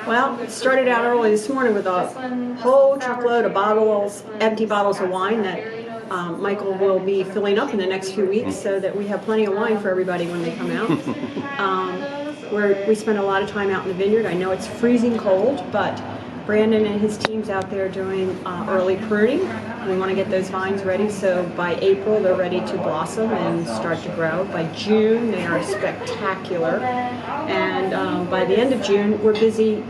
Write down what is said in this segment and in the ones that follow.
Well, it started out early this morning with a whole truckload of bottles, empty bottles of wine that Michael will be filling up in the next few weeks so that we have plenty of wine for everybody when they come out. We spend a lot of time out in the vineyard. I know it's freezing cold, but Brandon and his team's out there doing early pruning. We want to get those vines ready so by April they're ready to blossom and start to grow. By June they are spectacular, and by the end of June we're busy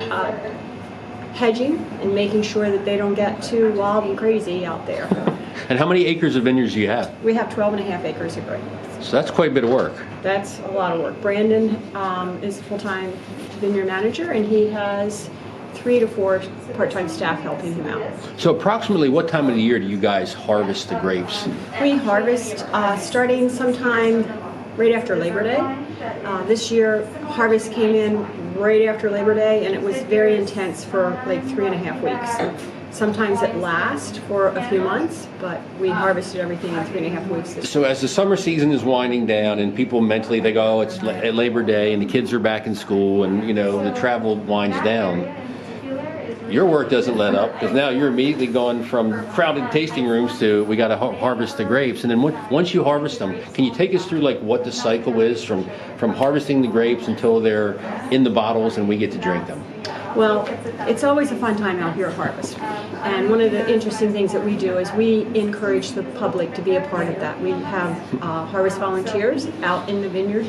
hedging and making sure that they don't get too wild and crazy out there. And how many acres of vineyards do you have? We have 12.5 acres of grapes. So that's quite a bit of work. That's a lot of work. Brandon is a full-time vineyard manager, and he has 3 to 4 part-time staff helping him out. So approximately what time of the year do you guys harvest the grapes? We harvest starting sometime right after Labor Day. This year, harvest came in right after Labor Day, and it was very intense for like 3.5 weeks. Sometimes it lasts for a few months, but we harvested everything in 3.5 weeks. So as the summer season is winding down and people mentally, they go, oh, it's Labor Day and the kids are back in school and, you know, the travel winds down. Your work doesn't let up because now you're immediately going from crowded tasting rooms to we got to harvest the grapes. And then once you harvest them, can you take us through like what the cycle is from harvesting the grapes until they're in the bottles and we get to drink them? Well, it's always a fun time out here at Harvest. And one of the interesting things that we do is we encourage the public to be a part of that. We have Harvest volunteers out in the vineyard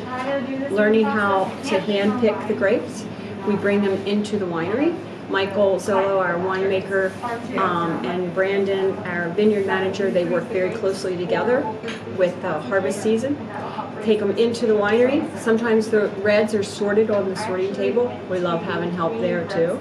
learning how to hand-pick the grapes. We bring them into the winery. Michael Zolo, our winemaker, and Brandon, our vineyard manager, they work very closely together with harvest season. Take them into the winery. Sometimes the reds are sorted on the sorting table. We love having help there too.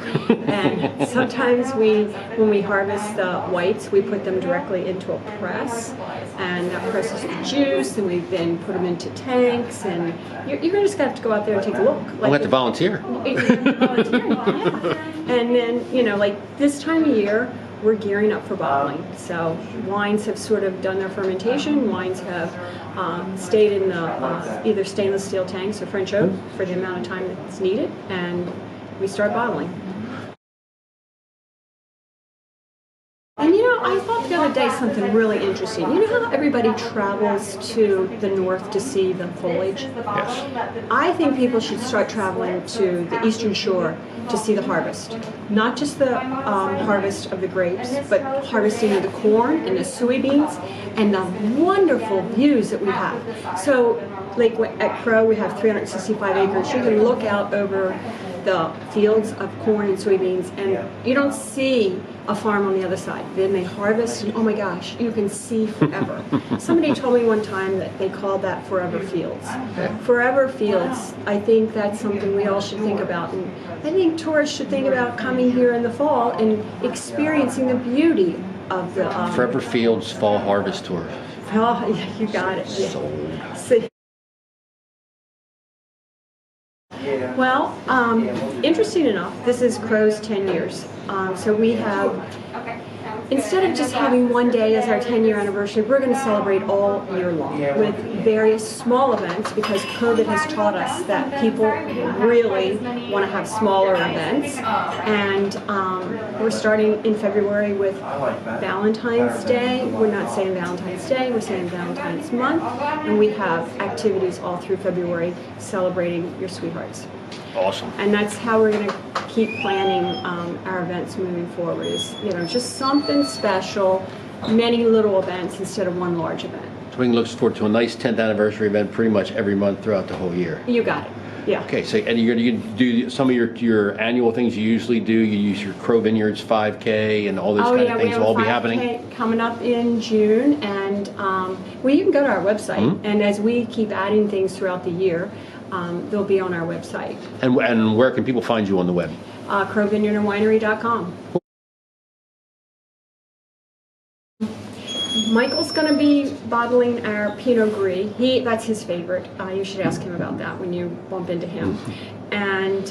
And sometimes when we harvest the whites, we put them directly into a press, and that presses the juice, and we then put them into tanks. And you're just gonna have to go out there and take a look. I'll have to volunteer. Yeah. And then, you know, like this time of year, we're gearing up for bottling. So wines have sort of done their fermentation. Wines have stayed in the either stainless steel tanks or French oak for the amount of time that's needed, and we start bottling. And you know, I thought the other day something really interesting. You know how everybody travels to the north to see the foliage? Yes. I think people should start traveling to the eastern shore to see the harvest. Not just the harvest of the grapes, but harvesting of the corn and the soybeans and the wonderful views that we have. So, like at Crow, we have 365 acres. You can look out over the fields of corn and soybeans, and you don't see a farm on the other side. Then they harvest, and oh my gosh, you can see forever. Somebody told me one time that they called that forever fields. Forever fields, I think that's something we all should think about. And I think tourists should think about coming here in the fall and experiencing the beauty of the... Forever Fields Fall Harvest Tour. Oh, yeah, you got it. Yeah. Sold. See. Well, interesting enough, this is Crow's 10 years. So we have, instead of just having one day as our 10-year anniversary, we're going to celebrate all year long with various small events because COVID has taught us that people really want to have smaller events. And we're starting in February with Valentine's Day. We're not saying Valentine's Day, we're saying Valentine's Month. And we have activities all through February celebrating your sweethearts. Awesome. And that's how we're going to keep planning our events moving forward. Is, you know, just something special, many little events instead of one large event. So we can look forward to a nice 10th anniversary event pretty much every month throughout the whole year. You got it. Yeah. Okay, so and you're going to do some of your annual things you usually do. You use your Crow Vineyards 5K and all those kind of things will all be happening. Coming up in June, and well, you can go to our website, and as we keep adding things throughout the year, they'll be on our website. And where can people find you on the web? crowvineyardwinery.com. Michael's going to be bottling our Pinot Gris. That's his favorite. You should ask him about that when you bump into him. And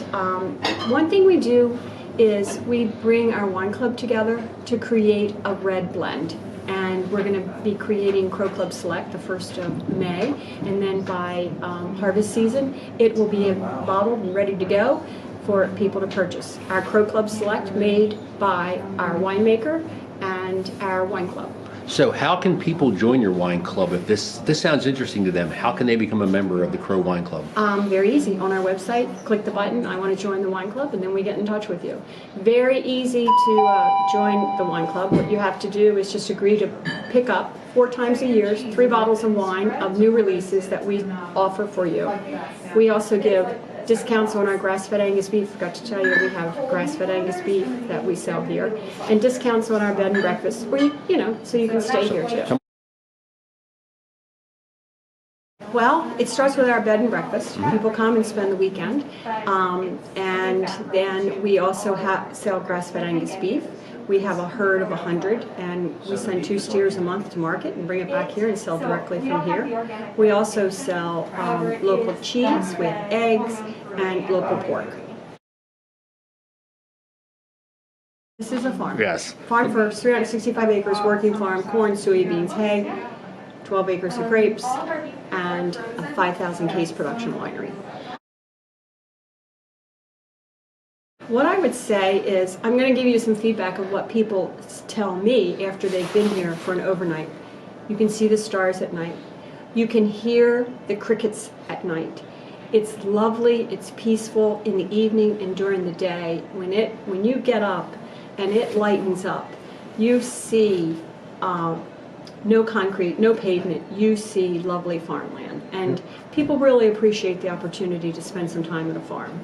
one thing we do is we bring our wine club together to create a red blend. And we're going to be creating Crow Club Select the 1st of May. And then by harvest season, it will be bottled and ready to go for people to purchase. Our Crow Club Select made by our winemaker and our wine club. So how can people join your wine club? If this sounds interesting to them, how can they become a member of the Crow Wine Club? Very easy. On our website, click the button, I want to join the wine club, and then we get in touch with you. Very easy to join the wine club. What you have to do is just agree to pick up 4 times a year, 3 bottles of wine of new releases that we offer for you. We also give discounts on our grass-fed Angus beef. Forgot to tell you, we have grass-fed Angus beef that we sell here, and discounts on our bed and breakfast, where so you can stay here too. Well, it starts with our bed and breakfast. People come and spend the weekend, and then we also sell grass-fed Angus beef. We have a herd of 100, and we send 2 steers a month to market and bring it back here and sell directly from here. We also sell local cheese, we have eggs, and local pork. This is a farm. Yes. Farm for 365 acres, working farm, corn, soybeans, hay, 12 acres of grapes, and a 5,000 case production winery. What I would say is, I'm going to give you some feedback of what people tell me after they've been here for an overnight. You can see the stars at night. You can hear the crickets at night. It's lovely, it's peaceful in the evening and during the day. When you get up and it lightens up, you see no concrete, no pavement, you see lovely farmland. And people really appreciate the opportunity to spend some time at a farm.